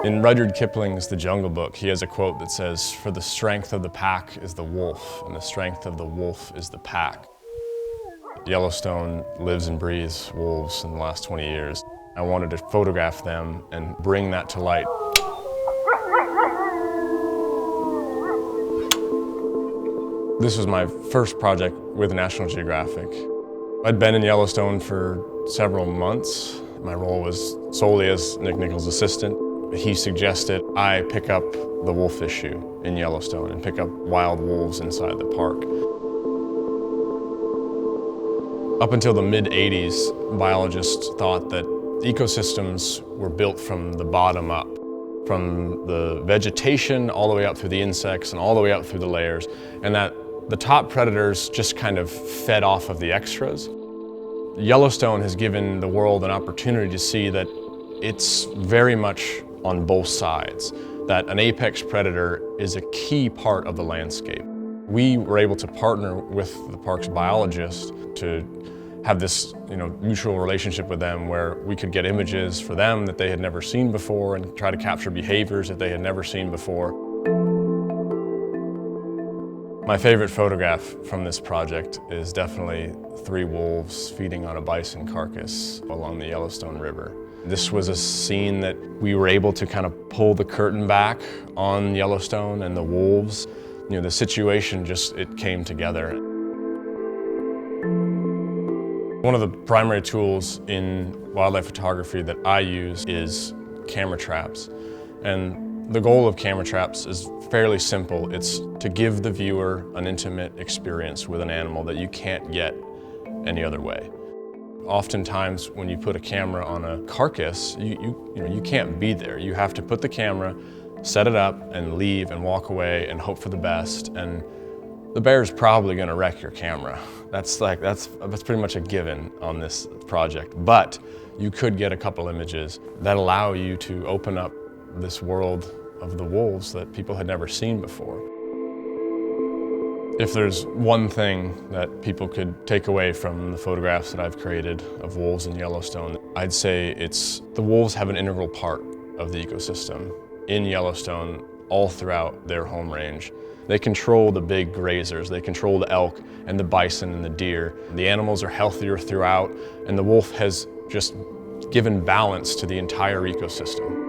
In Rudyard Kipling's The Jungle Book, he has a quote that says, "For the strength of the pack is the wolf, and the strength of the wolf is the pack." Yellowstone lives and breathes wolves in the last 20 years. I wanted to photograph them and bring that to light. This was my first project with National Geographic. I'd been in Yellowstone for several months. My role was solely as Nick Nichols' assistant. He suggested I pick up the wolf issue in Yellowstone and pick up wild wolves inside the park. Up until the mid-'80s, biologists thought that ecosystems were built from the bottom up, from the vegetation all the way up through the insects and all the way up through the layers, and that the top predators just kind of fed off of the extras. Yellowstone has given the world an opportunity to see that it's very much on both sides, that an apex predator is a key part of the landscape. We were able to partner with the park's biologists to have this mutual relationship with them where we could get images for them that they had never seen before and try to capture behaviors that they had never seen before. My favorite photograph from this project is definitely 3 wolves feeding on a bison carcass along the Yellowstone River. This was a scene that we were able to kind of pull the curtain back on Yellowstone and the wolves. The situation it came together. One of the primary tools in wildlife photography that I use is camera traps. And the goal of camera traps is fairly simple. It's to give the viewer an intimate experience with an animal that you can't get any other way. Oftentimes when you put a camera on a carcass, you can't be there. You have to put the camera, set it up, and leave and walk away and hope for the best. And the bear's probably gonna wreck your camera. That's pretty much a given on this project. But you could get a couple images that allow you to open up this world of the wolves that people had never seen before. If there's one thing that people could take away from the photographs that I've created of wolves in Yellowstone, I'd say it's the wolves have an integral part of the ecosystem in Yellowstone all throughout their home range. They control the big grazers, they control the elk and the bison and the deer. The animals are healthier throughout, and the wolf has just given balance to the entire ecosystem.